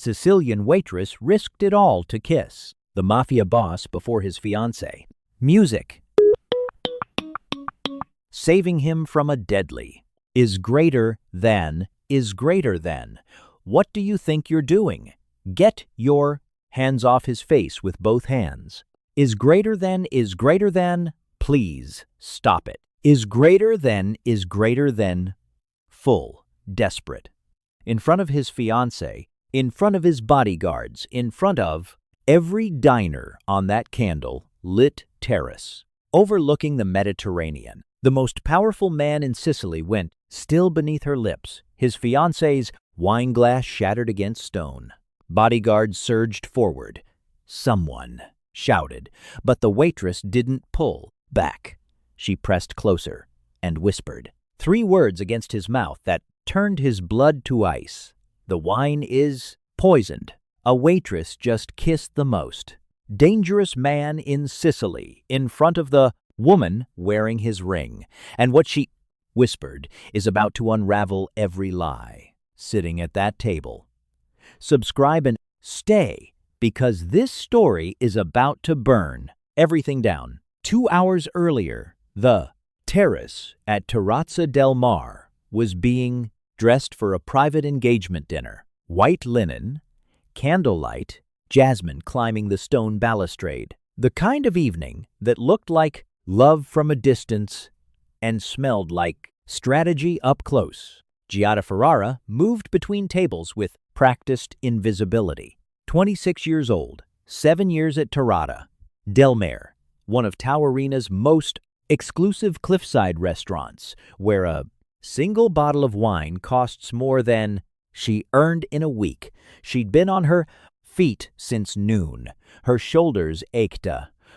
Sicilian waitress risked it all to kiss. The Mafia boss before his fiancée. Music. Saving him from a deadly. Is greater than. What do you think you're doing? Get your hands off his face with both hands. Is greater than. Please stop it. Is greater than. Full, desperate. In front of his fiancée, in front of his bodyguards, in front of every diner on that candle-lit terrace, overlooking the Mediterranean. The most powerful man in Sicily went, still beneath her lips, his fiancée's wine glass shattered against stone. Bodyguards surged forward. Someone shouted, but the waitress didn't pull back. She pressed closer and whispered 3 words against his mouth that turned his blood to ice. The wine is poisoned. A waitress just kissed the most dangerous man in Sicily in front of the woman wearing his ring. And what she whispered is about to unravel every lie. Sitting at that table. Subscribe and stay, because this story is about to burn everything down. 2 hours earlier, the terrace at Terrazza del Mar was being dressed for a private engagement dinner. White linen, candlelight, jasmine climbing the stone balustrade. The kind of evening that looked like love from a distance and smelled like strategy up close. Giada Ferrara moved between tables with practiced invisibility. 26 years old, 7 years at Terrazza del Mar, one of Taorina's most exclusive cliffside restaurants, where a single bottle of wine costs more than she earned in a week. She'd been on her feet since noon. Her shoulders ached.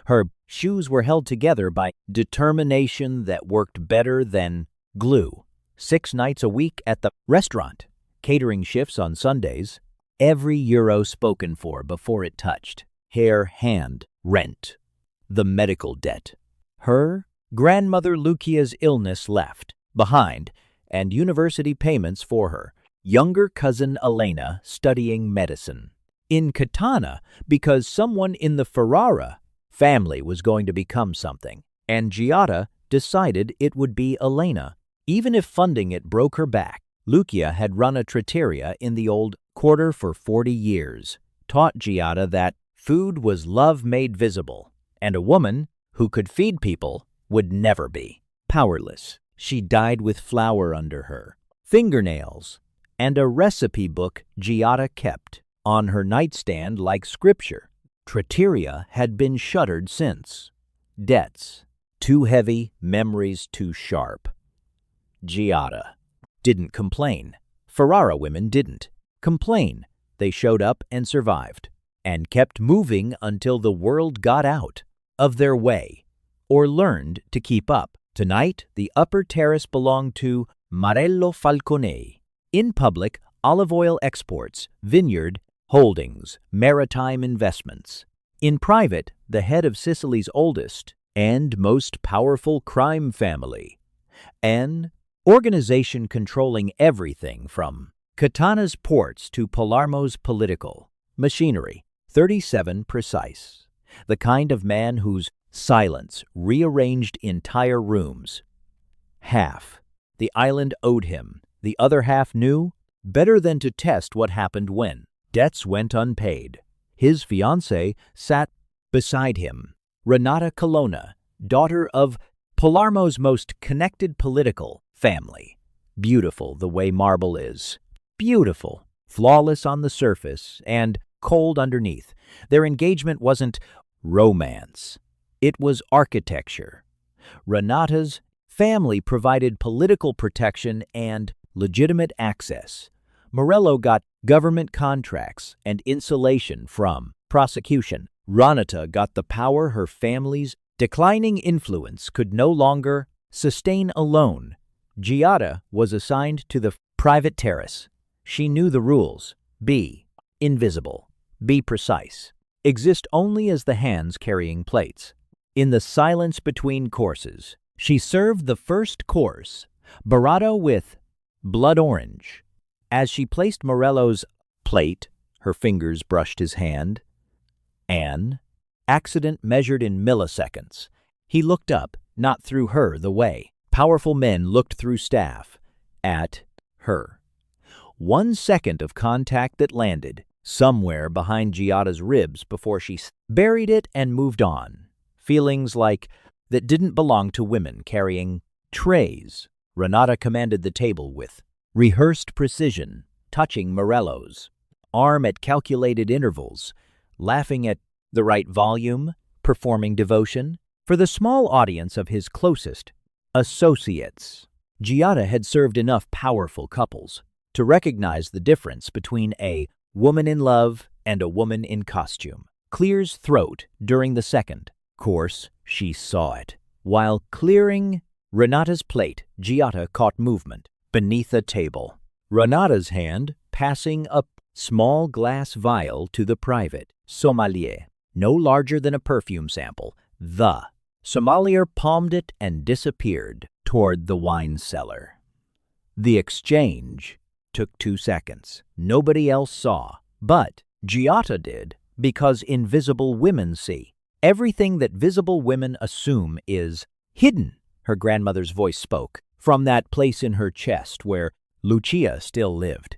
Her shoes were held together by determination that worked better than glue. 6 nights a week at the restaurant, catering shifts on Sundays, every euro spoken for before it touched. Hair, hand, rent, the medical debt. Her grandmother Lucia's illness left behind, and university payments for her younger cousin Elena studying medicine. In Catania, because someone in the Ferrara family was going to become something, and Giada decided it would be Elena. Even if funding it broke her back, Lucia had run a trattoria in the old quarter for 40 years, taught Giada that food was love made visible, and a woman who could feed people would never be powerless. She died with flour under her fingernails and a recipe book Giada kept on her nightstand like scripture. Trattoria had been shuttered since. Debts too heavy, memories too sharp. Giada didn't complain. Ferrara women didn't complain. They showed up and survived, and kept moving until the world got out of their way, or learned to keep up. Tonight, the upper terrace belonged to Marello Falcone. In public, olive oil exports, vineyard holdings, maritime investments. In private, the head of Sicily's oldest and most powerful crime family. An organization controlling everything from Catania's ports to Palermo's political machinery. 37 precise. The kind of man whose silence rearranged entire rooms. Half the island owed him, the other half knew better than to test what happened when debts went unpaid. His fiancée sat beside him, Renata Colonna, daughter of Palermo's most connected political family. Beautiful the way marble is. Beautiful, flawless on the surface and cold underneath. Their engagement wasn't romance. It was architecture. Renata's family provided political protection and legitimate access. Morello got government contracts and insulation from prosecution. Renata got the power her family's declining influence could no longer sustain alone. Giada was assigned to the private terrace. She knew the rules. Be invisible. Be precise. Exist only as the hands carrying plates. In the silence between courses, she served the first course, burrito with blood orange. As she placed Morello's plate, Her fingers brushed his hand. An accident measured in milliseconds. He looked up, not through her the way. Powerful men looked through staff. At her. 1 second of contact that landed somewhere behind Giada's ribs before she buried it and moved on. Feelings like that didn't belong to women carrying trays. Renata commanded the table with rehearsed precision, touching Morello's arm at calculated intervals, laughing at the right volume, performing devotion for the small audience of his closest associates. Giada had served enough powerful couples to recognize the difference between a woman in love and a woman in costume. Clear's throat during the second course, she saw it. While clearing Renata's plate, Giada caught movement beneath a table. Renata's hand passing a small glass vial to the private sommelier, no larger than a perfume sample. The sommelier palmed it and disappeared toward the wine cellar. The exchange took 2 seconds. Nobody else saw, but Giada did, because invisible women see. Everything that visible women assume is hidden, her grandmother's voice spoke, from that place in her chest where Lucia still lived.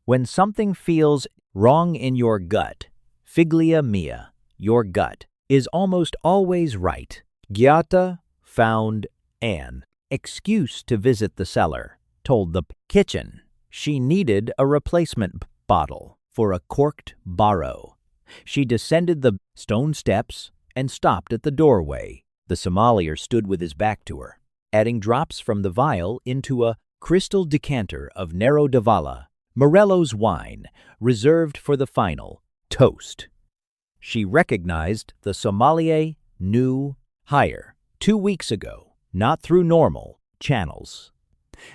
When something feels wrong in your gut, figlia mia, your gut, is almost always right. Giada found an excuse to visit the cellar, told the kitchen she needed a replacement bottle for a corked barrow. She descended the stone steps and stopped at the doorway. The sommelier stood with his back to her, adding drops from the vial into a crystal decanter of Nero d'Avala, Morello's wine, reserved for the final toast. She recognized the sommelier new hire 2 weeks ago, not through normal channels.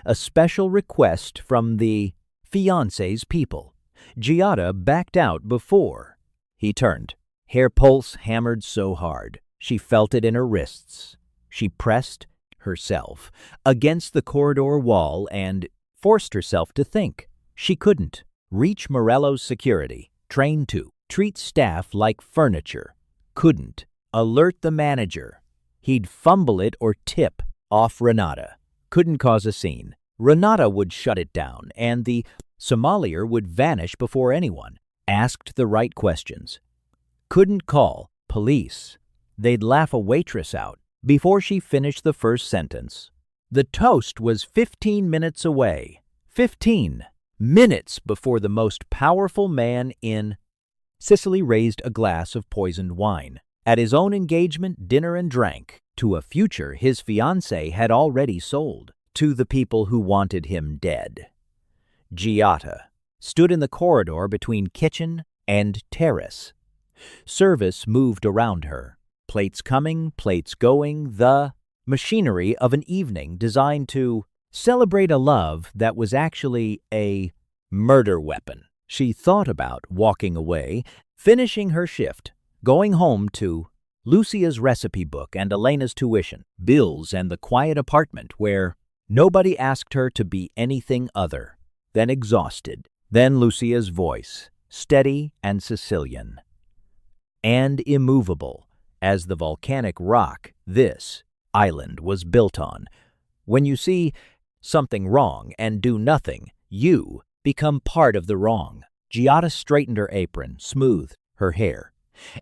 A special request from the Fiancée's people. Giada backed out before he turned. Hair pulse hammered so hard, she felt it in her wrists. She pressed herself against the corridor wall and forced herself to think. She couldn't reach Morello's security, trained to treat staff like furniture. Couldn't alert the manager. He'd fumble it or tip off Renata. Couldn't cause a scene. Renata would shut it down, and the sommelier would vanish before anyone asked the right questions. Couldn't call police. They'd laugh a waitress out before she finished the first sentence. The toast was 15 minutes away. 15 minutes before the most powerful man in Sicily raised a glass of poisoned wine at his own engagement dinner and drank to a future his fiancée had already sold to the people who wanted him dead. Giada stood in the corridor between kitchen and terrace. Service moved around her. Plates coming, plates going, the machinery of an evening designed to celebrate a love that was actually a murder weapon. She thought about walking away, finishing her shift, going home to Lucia's recipe book and Elena's tuition, bills and the quiet apartment where nobody asked her to be anything other than exhausted. Then Lucia's voice, steady and Sicilian, and immovable as the volcanic rock this island was built on. When you see something wrong and do nothing, you become part of the wrong. Giada straightened her apron, smoothed her hair,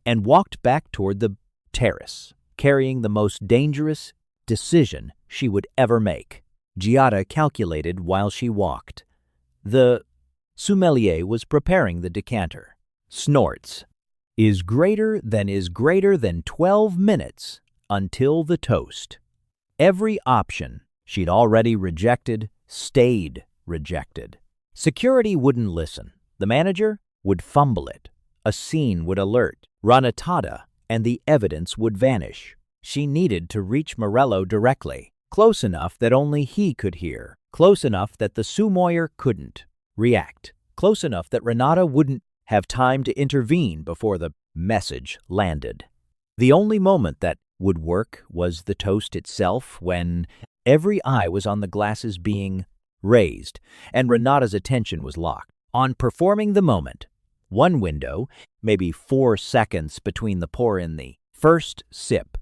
and walked back toward the terrace, carrying the most dangerous decision she would ever make. Giada calculated while she walked. The sommelier was preparing the decanter. Snorts. Is greater than 12 minutes until the toast. Every option she'd already rejected stayed rejected. Security wouldn't listen. The manager would fumble it. A scene would alert Renata, and the evidence would vanish. She needed to reach Morello directly, close enough that only he could hear, close enough that the sommelier couldn't react, close enough that Renata wouldn't have time to intervene before the message landed. The only moment that would work was the toast itself, when every eye was on the glasses being raised and Renata's attention was locked on performing the moment. One window, maybe 4 seconds between the pour and the first sip.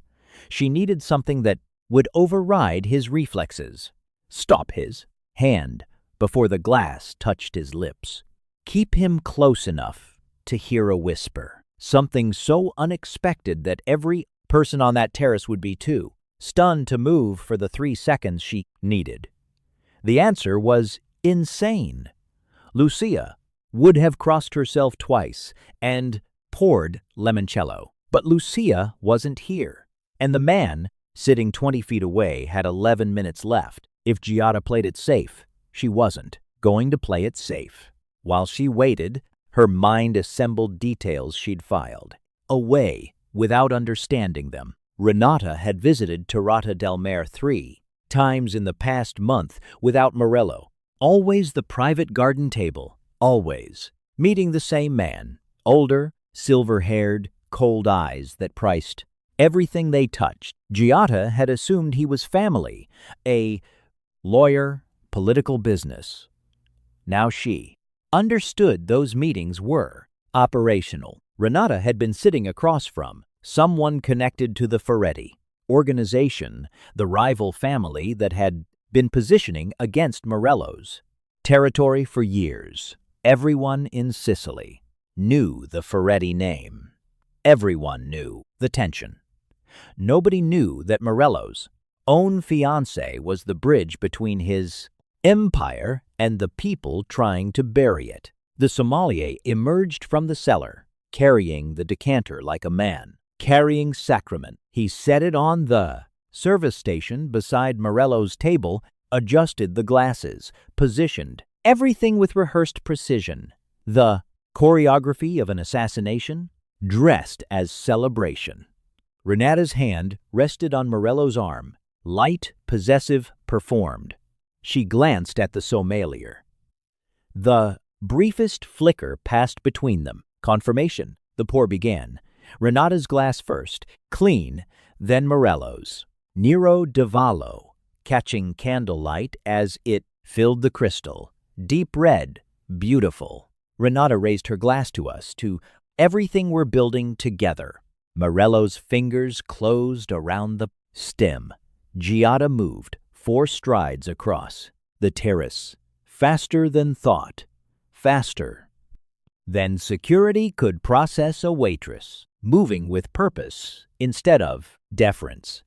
She needed something that would override his reflexes. Stop his hand before the glass touched his lips. Keep him close enough to hear a whisper. Something so unexpected that every person on that terrace would be too stunned to move for the 3 seconds she needed. The answer was insane. Lucia would have crossed herself twice and poured limoncello. But Lucia wasn't here, and the man sitting 20 feet away had 11 minutes left. If Giada played it safe, she wasn't going to play it safe. While she waited, her mind assembled details she'd filed away without understanding them. Renata had visited Torrata del Mare 3 times in the past month without Morello. Always the private garden table, always. Meeting the same man, older, silver-haired, cold eyes that priced everything they touched. Giada had assumed he was family, a lawyer, political business. Now she understood those meetings were operational. Renata had been sitting across from someone connected to the Ferretti organization, the rival family that had been positioning against Morello's territory for years. Everyone in Sicily knew the Ferretti name. Everyone knew the tension. Nobody knew that Morello's own fiancée was the bridge between his empire and the people trying to bury it. The sommelier emerged from the cellar, carrying the decanter like a man carrying sacrament. He set it on the service station beside Morello's table, adjusted the glasses, positioned everything with rehearsed precision. The choreography of an assassination, dressed as celebration. Renata's hand rested on Morello's arm, light, possessive, performed. She glanced at the sommelier. The briefest flicker passed between them. Confirmation. The pour began. Renata's glass first, clean, then Morello's. Nero d'Avallo, catching candlelight as it filled the crystal. Deep red, beautiful. Renata raised her glass to us, to everything we're building together. Morello's fingers closed around the stem. Giada moved 4 strides across the terrace, faster than thought, faster than security could process a waitress, moving with purpose instead of deference.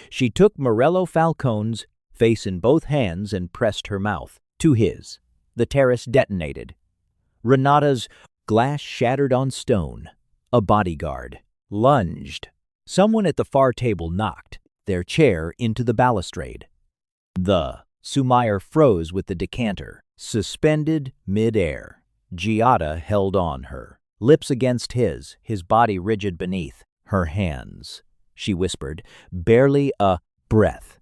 She took Morello Falcone's face in both hands and pressed her mouth to his. The terrace detonated. Renata's glass shattered on stone. A bodyguard lunged. Someone at the far table knocked their chair into the balustrade. The sommelier froze with the decanter, suspended mid-air. Giada held on her, lips against his body rigid beneath her hands. She whispered, barely a breath,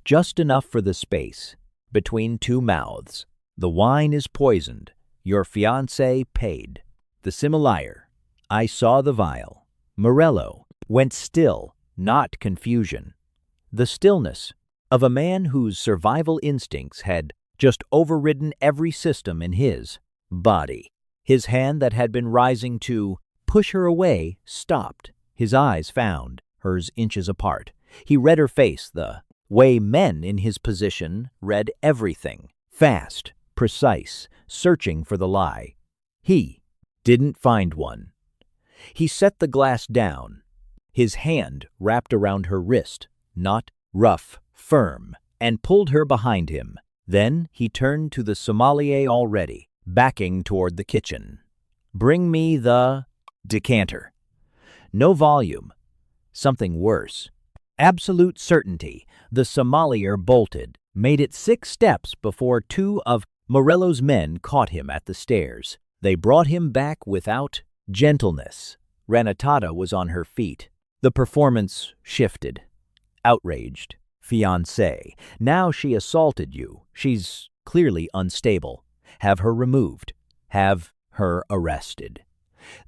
just enough for the space between 2 mouths. The wine is poisoned. Your fiancé paid. The sommelier. I saw the vial. Morello went still, not confusion. The stillness of a man whose survival instincts had just overridden every system in his body. His hand that had been rising to push her away stopped. His eyes found hers inches apart. He read her face the way men in his position read everything. Fast, precise, searching for the lie. He didn't find one. He set the glass down, his hand wrapped around her wrist, not rough, firm, and pulled her behind him. Then he turned to the sommelier already, backing toward the kitchen. Bring me the decanter. No volume. Something worse. Absolute certainty. The sommelier bolted, made it 6 steps before 2 of Morello's men caught him at the stairs. They brought him back without gentleness. Renata was on her feet. The performance shifted. Outraged. Fiancée. Now she assaulted you. She's clearly unstable. Have her removed. Have her arrested.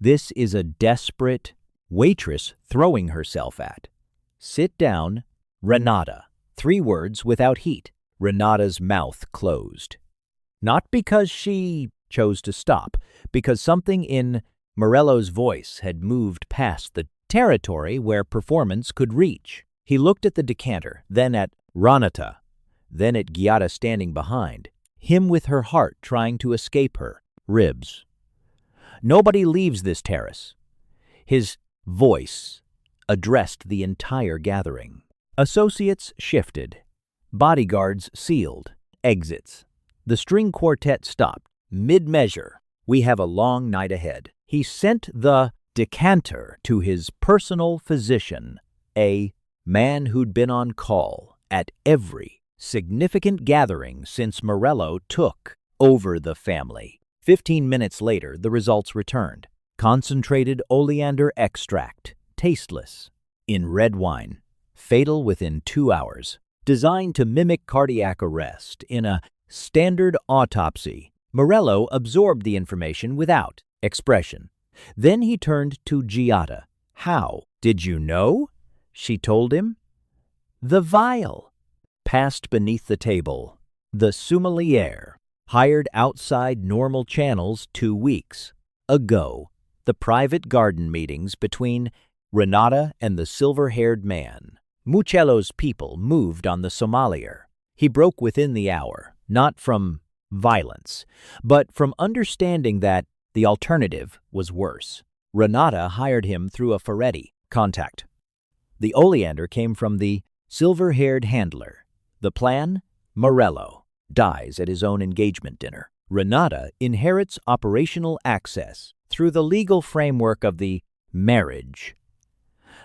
This is a desperate waitress throwing herself at. Sit down, Renata. 3 words without heat. Renata's mouth closed. Not because she chose to stop because something in Morello's voice had moved past the territory where performance could reach. He looked at the decanter, then at Renata, then at Giada standing behind, him with her heart trying to escape her ribs. Nobody leaves this terrace. His voice addressed the entire gathering. Associates shifted. Bodyguards sealed. Exits. The string quartet stopped. Mid-measure. We have a long night ahead. He sent the decanter to his personal physician, a man who'd been on call at every significant gathering since Morello took over the family. 15 minutes later, the results returned. Concentrated oleander extract, tasteless, in red wine, fatal within 2 hours. Designed to mimic cardiac arrest in a standard autopsy, Morello absorbed the information without expression. Then he turned to Giada. How? Did you know? She told him. The vial. Passed beneath the table. The sommelier. Hired outside normal channels 2 weeks ago. The private garden meetings between Renata and the silver-haired man. Muchello's people moved on the sommelier. He broke within the hour, not from violence, but from understanding that the alternative was worse. Renata hired him through a Ferretti contact. The oleander came from the silver-haired handler. The plan? Morello dies at his own engagement dinner. Renata inherits operational access through the legal framework of the marriage.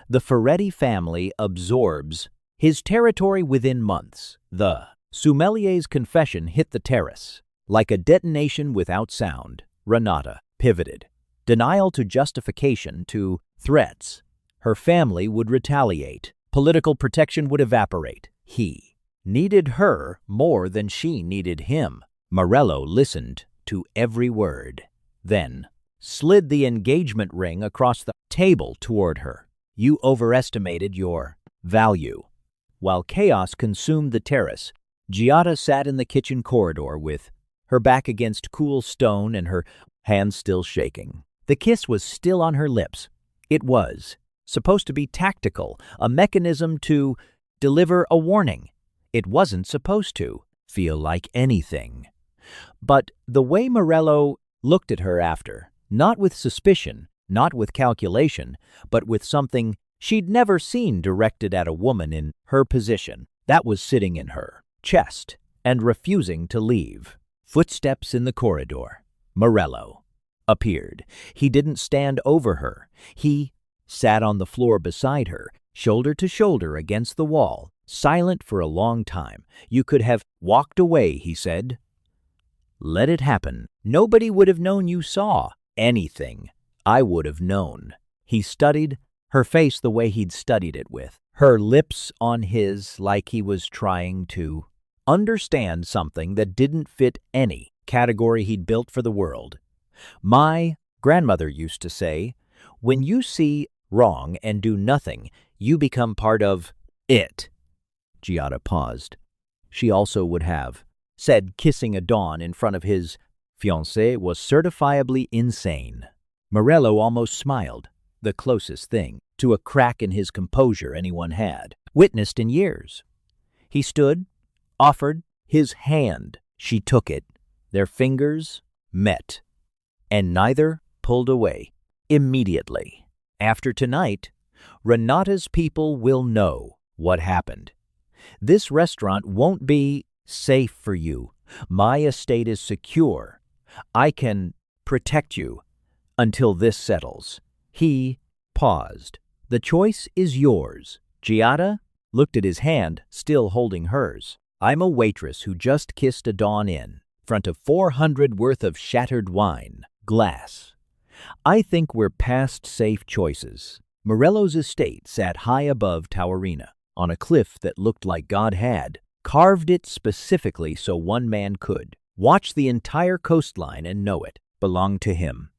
The Ferretti family absorbs his territory within months. The sommelier's confession hit the terrace. Like a detonation without sound, Renata pivoted. Denial to justification to threats. Her family would retaliate. Political protection would evaporate. He needed her more than she needed him. Morello listened to every word, then slid the engagement ring across the table toward her. You overestimated your value. While chaos consumed the terrace, Giada sat in the kitchen corridor with her back against cool stone and her hands still shaking. The kiss was still on her lips. It was supposed to be tactical, a mechanism to deliver a warning. It wasn't supposed to feel like anything. But the way Morello looked at her after, not with suspicion, not with calculation, but with something she'd never seen directed at a woman in her position, that was sitting in her chest and refusing to leave. Footsteps in the corridor. Morello appeared. He didn't stand over her. He sat on the floor beside her, shoulder to shoulder against the wall, silent for a long time. You could have walked away, he said. Let it happen. Nobody would have known you saw anything. I would have known. He studied her face the way he'd studied it with, her lips on his, like he was trying to understand something that didn't fit any category he'd built for the world. My grandmother used to say, when you see wrong and do nothing, you become part of it. Giada paused. She also would have said kissing a dawn in front of his fiancée was certifiably insane. Morello almost smiled, the closest thing to a crack in his composure anyone had witnessed in years. He stood, offered his hand. She took it. Their fingers met, and neither pulled away. Immediately. After tonight, Renata's people will know what happened. This restaurant won't be safe for you. My estate is secure. I can protect you until this settles. He paused. The choice is yours. Giada looked at his hand, still holding hers. I'm a waitress who just kissed a dawn in front of 400 worth of shattered wine glass. I think we're past safe choices. Morello's estate sat high above Taorina, on a cliff that looked like God had carved it specifically so one man could watch the entire coastline and know it belonged to him.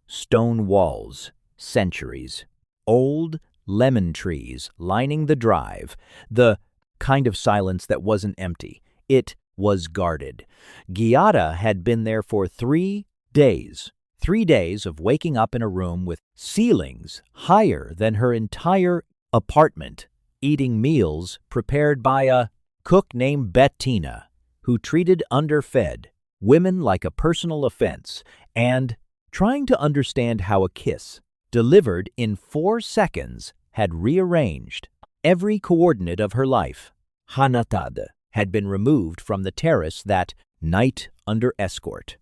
Stone walls, centuries, old lemon trees lining the drive, the kind of silence that wasn't empty. It was guarded. Giada had been there for 3 days. 3 days of waking up in a room with ceilings higher than her entire apartment, eating meals prepared by a cook named Bettina, who treated underfed women like a personal offense, and trying to understand how a kiss, delivered in 4 seconds, had rearranged every coordinate of her life. Hanatad had been removed from the terrace that night under escort.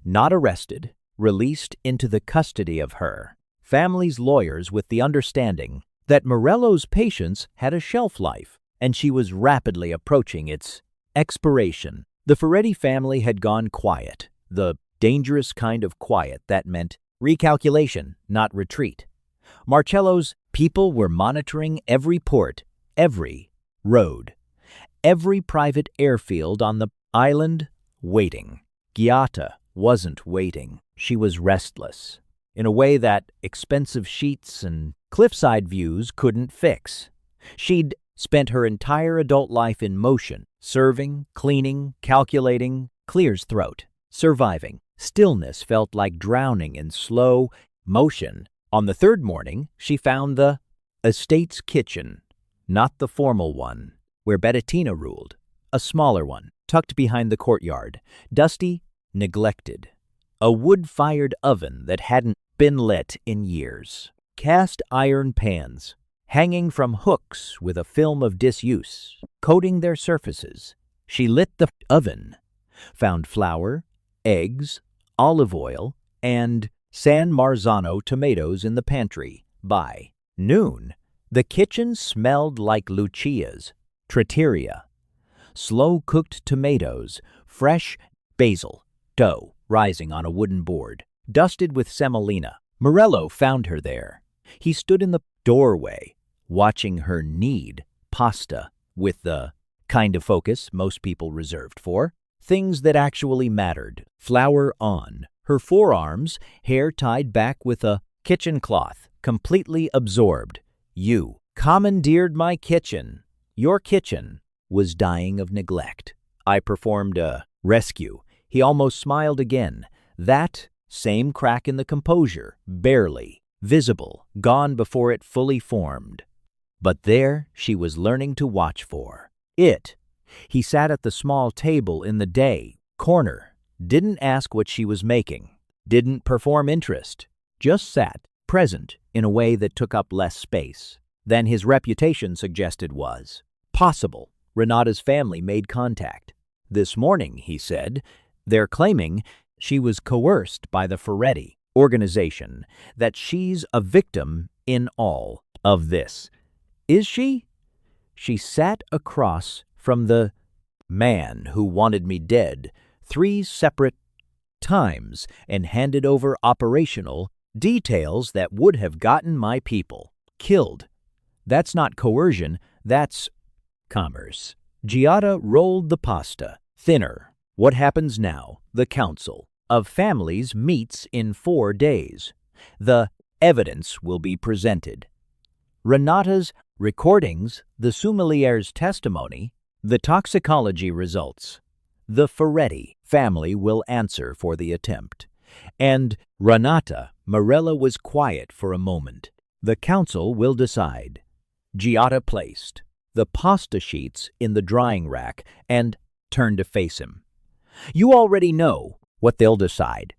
Not arrested, released into the custody of her family's lawyers with the understanding that Morello's patience had a shelf life and she was rapidly approaching its expiration. The Ferretti family had gone quiet, the dangerous kind of quiet that meant recalculation, not retreat. Marcello's people were monitoring every port, every road, every private airfield on the island, waiting. Giada wasn't waiting. She was restless, in a way that expensive sheets and cliffside views couldn't fix. She'd spent her entire adult life in motion, serving, cleaning, calculating, clears throat, surviving. Stillness felt like drowning in slow motion. On the 3rd morning, she found the estate's kitchen, not the formal one, where Bettina ruled, a smaller one, tucked behind the courtyard, dusty, neglected. A wood-fired oven that hadn't been lit in years. Cast iron pans, hanging from hooks with a film of disuse, coating their surfaces. She lit the oven, found flour, eggs, olive oil, and San Marzano tomatoes in the pantry. By noon, the kitchen smelled like Lucia's trattoria. Slow-cooked tomatoes, fresh basil, dough rising on a wooden board, dusted with semolina. Morello found her there. He stood in the doorway, watching her knead pasta with the kind of focus most people reserved for things that actually mattered. Flour on her forearms, hair tied back with a kitchen cloth, completely absorbed. You commandeered my kitchen. Your kitchen was dying of neglect. I performed a rescue. He almost smiled again. That same crack in the composure, barely visible, gone before it fully formed. But there she was learning to watch for it. He sat at the small table in the day corner, didn't ask what she was making, didn't perform interest, just sat, present in a way that took up less space than his reputation suggested was possible. Renata's family made contact. This morning, he said, they're claiming she was coerced by the Ferretti organization, that she's a victim in all of this. Is she? She sat across from the man who wanted me dead 3 separate times and handed over operational details that would have gotten my people killed. That's not coercion, that's commerce. Giada rolled the pasta thinner. What happens now? The Council of Families meets in 4 days. The evidence will be presented. Renata's recordings, the sommelier's testimony, the toxicology results. The Ferretti family will answer for the attempt. And Renata, Morello was quiet for a moment. The council will decide. Giada placed the pasta sheets in the drying rack and turned to face him. You already know what they'll decide.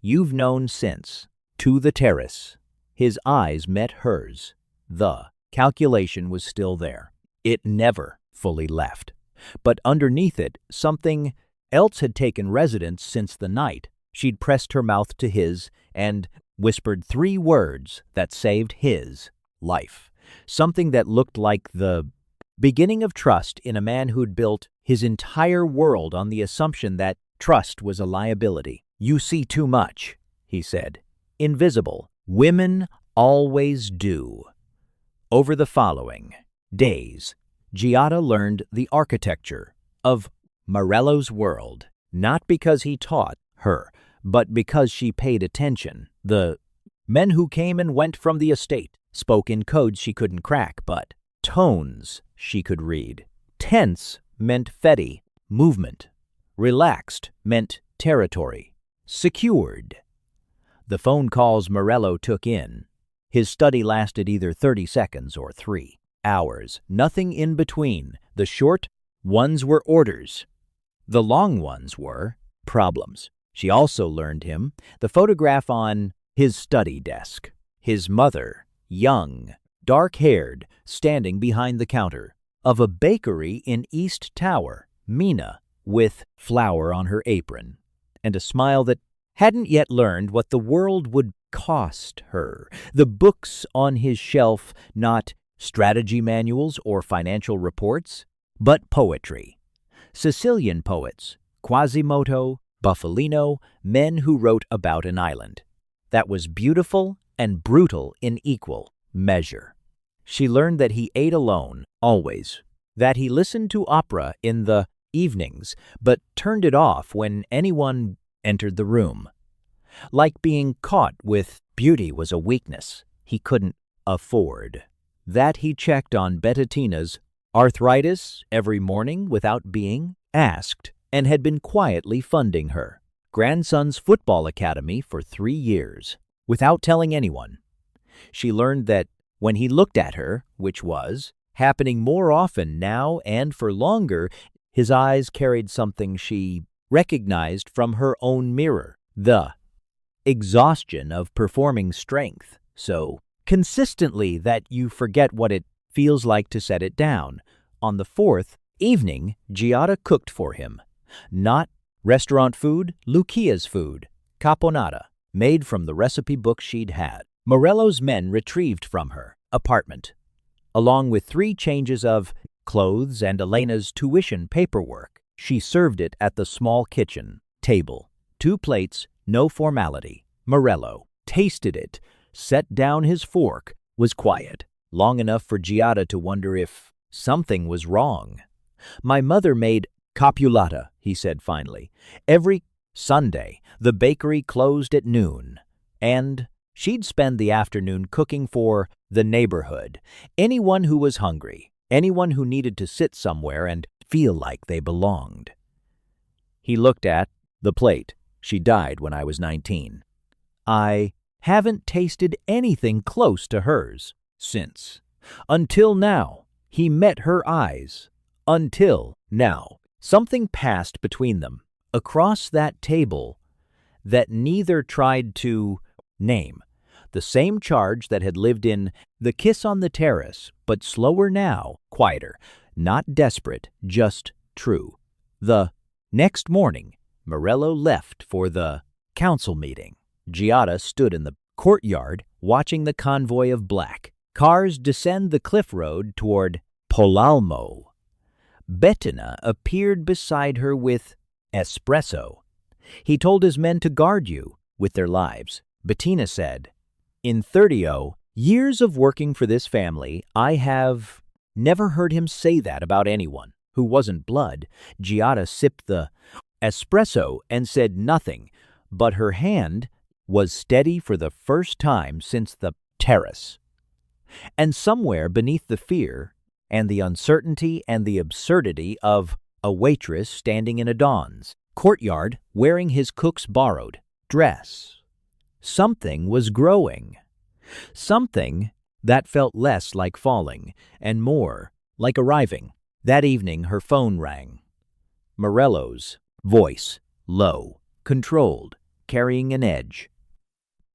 You've known since. To the terrace. His eyes met hers. The calculation was still there. It never fully left. But underneath it, something else had taken residence since the night. She'd pressed her mouth to his and whispered 3 words that saved his life. Something that looked like the beginning of trust in a man who'd built his entire world on the assumption that trust was a liability. You see too much, he said. Invisible. Women always do. Over the following days, Giada learned the architecture of Morello's world, not because he taught her, but because she paid attention. The men who came and went from the estate spoke in codes she couldn't crack, but tones she could read. Tense meant fetty, movement. Relaxed meant territory. Secured. The phone calls Morello took in. His study lasted either 30 seconds or 3 hours. Nothing in between. The short ones were orders. The long ones were problems. She also learned him the photograph on his study desk. His mother, young, dark-haired, standing behind the counter of a bakery in East Tower, Mina, with flour on her apron and a smile that hadn't yet learned what the world would cost her. The books on his shelf, not strategy manuals or financial reports, but poetry. Sicilian poets, Quasimodo, Buffalino, men who wrote about an island that was beautiful and brutal in equal measure. She learned that he ate alone, always, that he listened to opera in the evenings, but turned it off when anyone entered the room. Like being caught with beauty was a weakness he couldn't afford. That he checked on Bettina's arthritis every morning without being asked, and had been quietly funding her grandson's football academy for 3 years, without telling anyone. She learned that when he looked at her, which was happening more often now and for longer, his eyes carried something she recognized from her own mirror, the exhaustion of performing strength so consistently that you forget what it feels like to set it down. On the 4th evening, Giada cooked for him. Not restaurant food, Lucia's food, caponata, made from the recipe book she'd had. Morello's men retrieved from her apartment, along with 3 changes of clothes and Elena's tuition paperwork. She served it at the small kitchen table. 2 plates, no formality. Morello tasted it, set down his fork, was quiet, long enough for Giada to wonder if something was wrong. "My mother made copulata," he said finally. "Every Sunday, the bakery closed at noon, and she'd spend the afternoon cooking for the neighborhood, anyone who was hungry, anyone who needed to sit somewhere and feel like they belonged." He looked at the plate. "She died when I was 19. I haven't tasted anything close to hers since. Until now." He met her eyes. Until now. Something passed between them, across that table, that neither tried to name. The same charge that had lived in the kiss on the terrace, but slower now, quieter, not desperate, just true. The next morning, Morello left for the council meeting. Giada stood in the courtyard, watching the convoy of black cars descend the cliff road toward Polalmo. Bettina appeared beside her with espresso. "He told his men to guard you with their lives." Bettina said, "In 30 years of working for this family, I have never heard him say that about anyone who wasn't blood." Giada sipped the espresso and said nothing, but her hand was steady for the first time since the terrace. And somewhere beneath the fear and the uncertainty and the absurdity of a waitress standing in a Don's courtyard wearing his cook's borrowed dress, something was growing. Something that felt less like falling and more like arriving. That evening her phone rang. Morello's voice, low, controlled, carrying an edge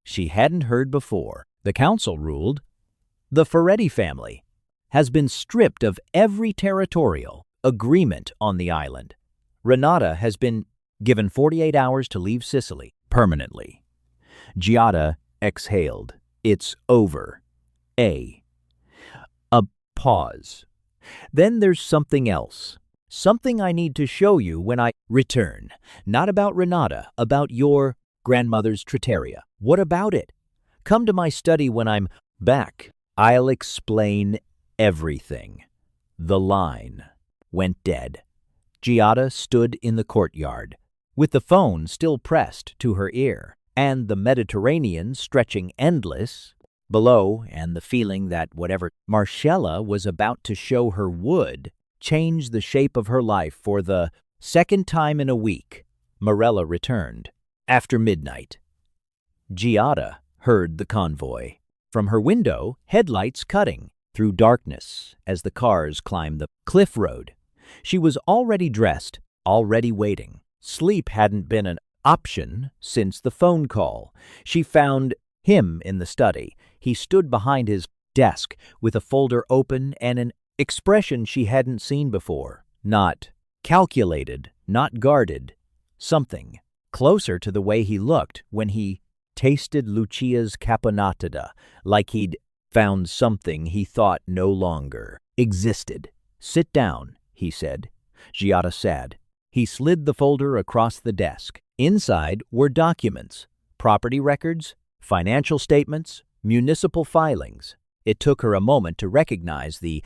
she hadn't heard before. "The council ruled. The Ferretti family has been stripped of every territorial agreement on the island. Renata has been given 48 hours to leave Sicily permanently." Giada exhaled. "It's over." A pause. "Then there's something else. Something I need to show you when I return. Not about Renata, about your grandmother's trattoria." "What about it?" "Come to my study when I'm back. I'll explain everything." The line went dead. Giada stood in the courtyard, with the phone still pressed to her ear, and the Mediterranean stretching endless below, and the feeling that whatever Marcella was about to show her would change the shape of her life for the Second time in a week, Morella returned. After midnight. Giada heard the convoy. From her window, headlights cutting through darkness as the cars climbed the cliff road. She was already dressed, already waiting. Sleep hadn't been an option since the phone call. She found him in the study. He stood behind his desk with a folder open and an expression she hadn't seen before. Not calculated, not guarded. Something closer to the way he looked when he tasted Lucia's caponata, like he'd found something he thought no longer existed. "Sit down," he said. Giada sat. He slid the folder across the desk. Inside were documents, property records, financial statements, municipal filings. It took her a moment to recognize the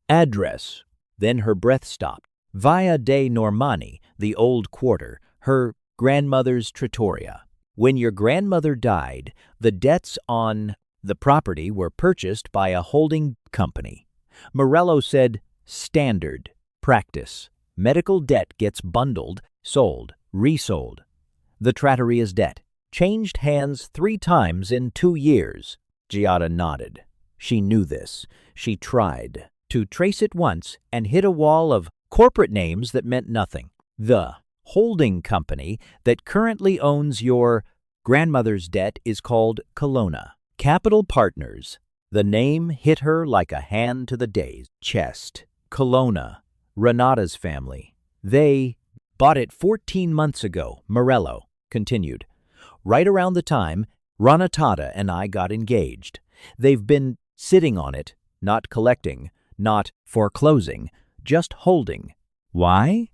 address. Then her breath stopped. Via dei Normanni, the old quarter, her grandmother's trattoria. When your grandmother died, the debts on the property were purchased by a holding company. Morello said, standard practice. Medical debt gets bundled, sold, resold. The trattoria's debt changed hands 3 times in 2 years. Giada nodded. She knew this. She tried to trace it once and hit a wall of corporate names that meant nothing. The holding company that currently owns your grandmother's debt is called Colonna Capital Partners. The name hit her like a hand to the day's chest. Colonna, Renata's family. They bought it 14 months ago, Morello continued. Right around the time Renata and I got engaged. They've been sitting on it, not collecting, not foreclosing, just holding. Why?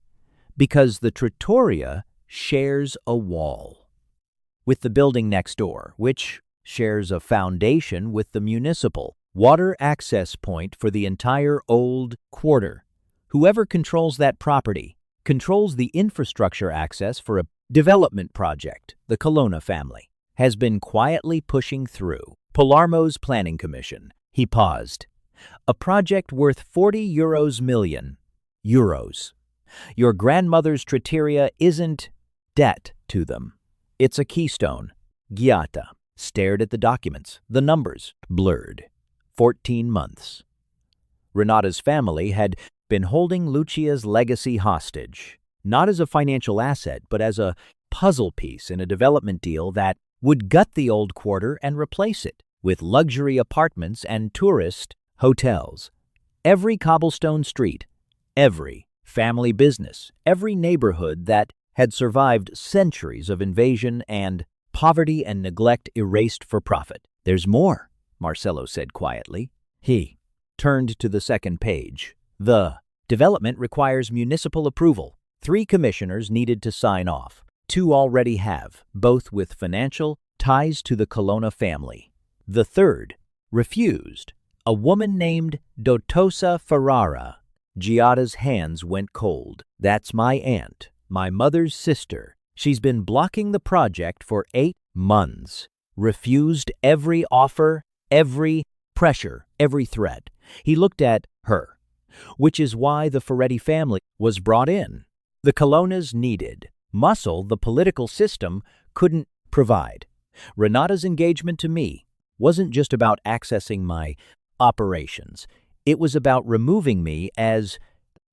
Because the trattoria shares a wall with the building next door, which shares a foundation with the municipal water access point for the entire old quarter. Whoever controls that property controls the infrastructure access for a development project the Colonna family has been quietly pushing through. Palermo's planning commission. He paused. A project worth 40 million euros. Your grandmother's trattoria isn't debt to them. It's a keystone. Giada stared at the documents. The numbers blurred. 14 months. Renata's family had been holding Lucia's legacy hostage, not as a financial asset, but as a puzzle piece in a development deal that would gut the old quarter and replace it with luxury apartments and tourist hotels. Every cobblestone street, every family business, every neighborhood that had survived centuries of invasion and poverty and neglect erased for profit. There's more, Marcello said quietly. He turned to the second page. The development requires municipal approval. 3 commissioners needed to sign off. 2 already have, both with financial ties to the Colonna family. The third refused. A woman named Dotosa Ferrara. Giada's hands went cold. That's my aunt, my mother's sister. She's been blocking the project for 8 months. Refused every offer, every pressure, every threat. He looked at her, which is why the Ferretti family was brought in. The Colonnas needed muscle the political system couldn't provide. Renata's engagement to me wasn't just about accessing my operations. It was about removing me as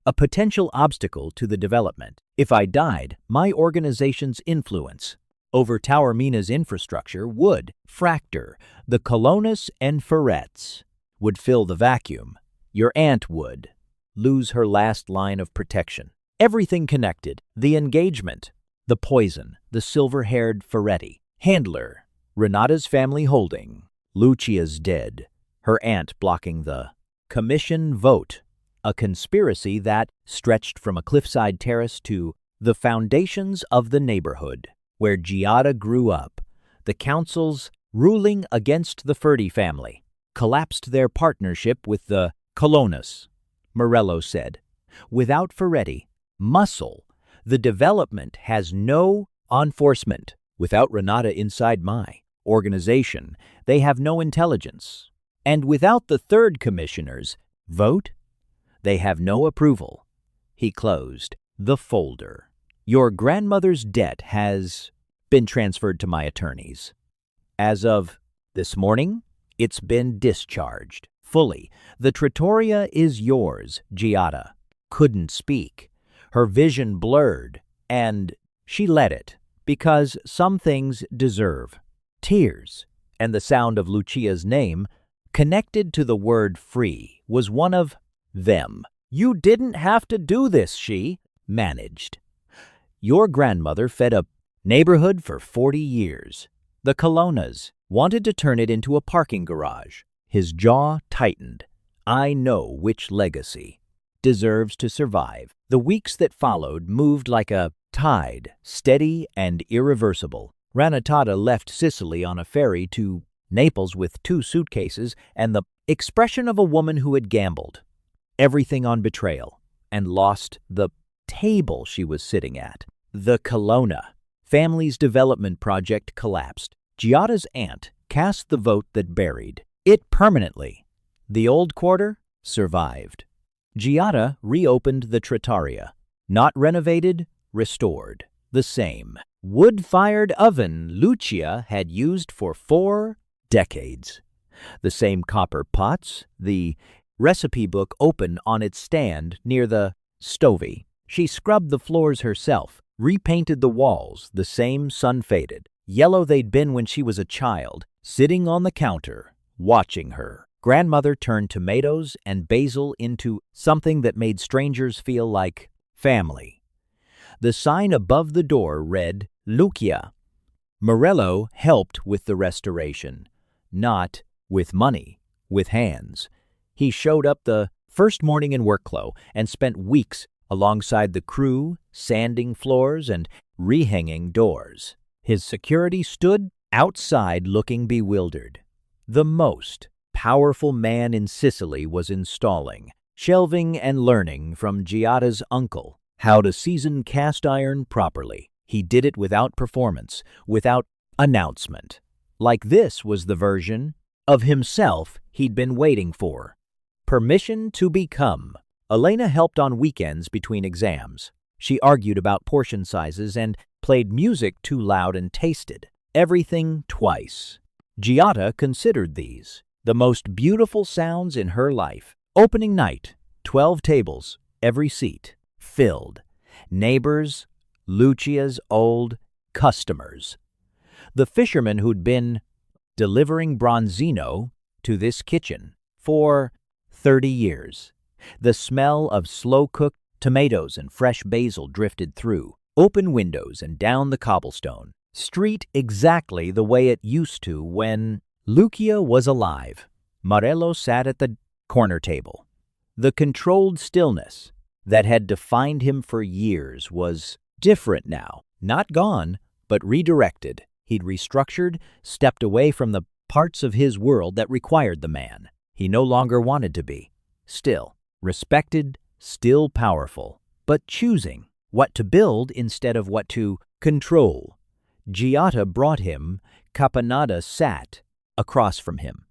a potential obstacle to the development. If I died, my organization's influence over Taormina's infrastructure would fracture. The Colonnas and Ferrets would fill the vacuum. Your aunt would lose her last line of protection. Everything connected, the engagement, the poison, the silver-haired Ferretti, handler, Renata's family holding, Lucia's dead, her aunt blocking the commission vote, a conspiracy that stretched from a cliffside terrace to the foundations of the neighborhood where Giada grew up. The council's ruling against the Ferdi family collapsed their partnership with the Colonnas, Morello said. Without Ferretti, muscle, the development has no enforcement. Without Renata inside my organization, they have no intelligence. And without the third commissioner's vote, they have no approval. He closed. The folder. Your grandmother's debt has been transferred to my attorneys. As of this morning, it's been discharged. Fully. The trattoria is yours, Giada. Couldn't speak. Her vision blurred, and she let it, because some things deserve. Tears, and the sound of Lucia's name, connected to the word free, was one of them. You didn't have to do this, she managed. Your grandmother fed a neighborhood for 40 years. The Colonnas wanted to turn it into a parking garage. His jaw tightened. I know which legacy deserves to survive. The weeks that followed moved like a tide, steady and irreversible. Ranatata left Sicily on a ferry to Naples with 2 suitcases and the expression of a woman who had gambled everything on betrayal and lost the table she was sitting at. The Colonna family's development project collapsed. Giada's aunt cast the vote that buried it permanently. The old quarter survived. Giada reopened the trattoria. Not renovated, restored. The same wood-fired oven Lucia had used for 4 decades. The same copper pots, the recipe book open on its stand near the stovey. She scrubbed the floors herself, repainted the walls, the same sun-faded yellow they'd been when she was a child, sitting on the counter, watching her. Grandmother turned tomatoes and basil into something that made strangers feel like family. The sign above the door read, Lucia. Morello helped with the restoration. Not with money, with hands. He showed up the first morning in workclothes and spent weeks alongside the crew, sanding floors and rehanging doors. His security stood outside looking bewildered. The most powerful man in Sicily was installing, shelving and learning from Giada's uncle how to season cast iron properly. He did it without performance, without announcement. Like this was the version of himself he'd been waiting for. Permission to become. Elena helped on weekends between exams. She argued about portion sizes and played music too loud and tasted everything twice. Giada considered these the most beautiful sounds in her life. Opening night, 12 tables, every seat filled. Neighbors, Lucia's old customers. The fisherman who'd been delivering bronzino to this kitchen for 30 years. The smell of slow-cooked tomatoes and fresh basil drifted through open windows and down the cobblestone street exactly the way it used to when Lucia was alive. Morello sat at the corner table. The controlled stillness that had defined him for years was different now. Not gone, but redirected. He'd restructured, stepped away from the parts of his world that required the man he no longer wanted to be. Still respected, still powerful, but choosing what to build instead of what to control. Giada brought him. Caponata sat across from him.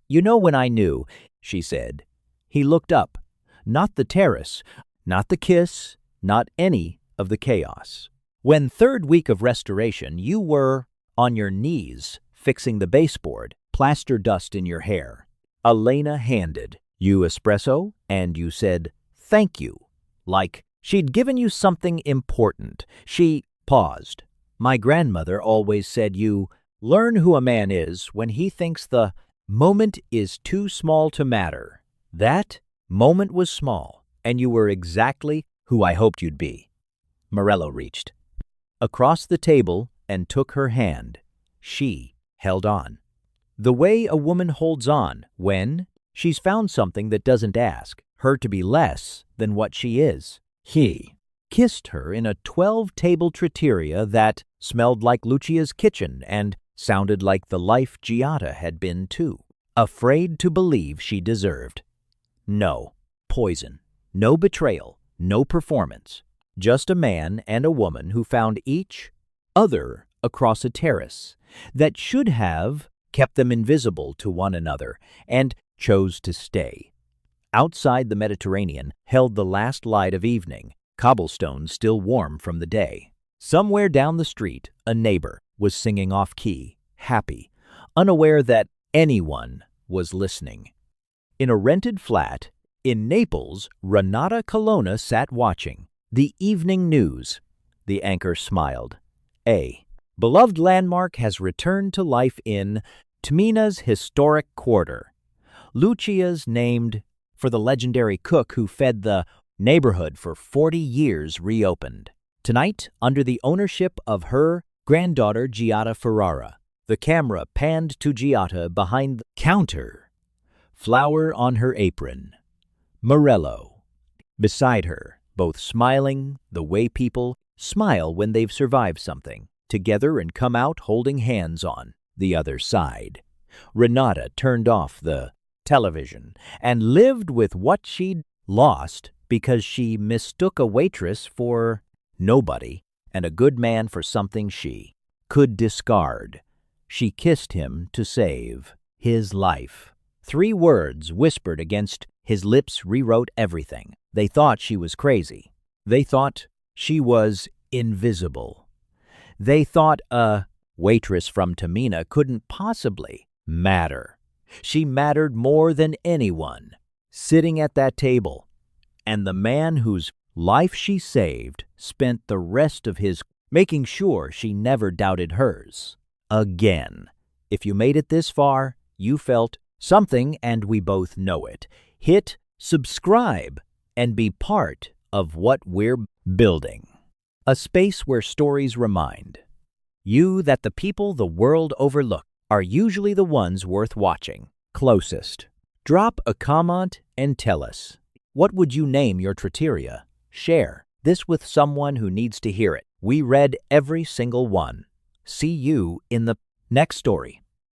You know when I knew, she said. He looked up. Not the terrace, not the kiss, not any of the chaos. When third week of restoration, you were on your knees fixing the baseboard, plaster dust in your hair. Elena handed you espresso, and you said, thank you, like she'd given you something important. She paused. My grandmother always said you learn who a man is when he thinks the moment is too small to matter. That moment was small, and you were exactly who I hoped you'd be. Morello reached across the table and took her hand. She held on. The way a woman holds on when she's found something that doesn't ask her to be less than what she is. He kissed her in a 12-table trattoria that smelled like Lucia's kitchen and sounded like the life Giada had been too, afraid to believe she deserved. No poison, no betrayal, no performance. Just a man and a woman who found each other across a terrace that should have kept them invisible to one another and chose to stay. Outside the Mediterranean held the last light of evening. cobblestones still warm from the day. Somewhere down the street, a neighbor was singing off-key, happy, unaware that anyone was listening. In a rented flat in Naples, Renata Colonna sat watching the evening news. The anchor smiled. A beloved landmark has returned to life in Tamina's historic quarter. Lucia's named for the legendary cook who fed the neighborhood for 40 years reopened. Tonight, under the ownership of her granddaughter Giada Ferrara, the camera panned to Giada behind the counter, flower on her apron, Morello beside her, both smiling the way people smile when they've survived something, together and come out holding hands on the other side. Renata turned off the television and lived with what she'd lost because she mistook a waitress for nobody and a good man for something she could discard. She kissed him to save his life. 3 words whispered against his lips rewrote everything. They thought she was crazy. They thought she was invisible. They thought a waitress from Tamina couldn't possibly matter. She mattered more than anyone sitting at that table. And the man whose life she saved spent the rest of his making sure she never doubted hers again. If you made it this far, you felt something, and we both know it. Hit subscribe and be part of what we're building. A space where stories remind you that the people the world overlooks are usually the ones worth watching closest. Drop a comment and tell us, what would you name your trattoria? Share this with someone who needs to hear it. We read every single one. See you in the next story.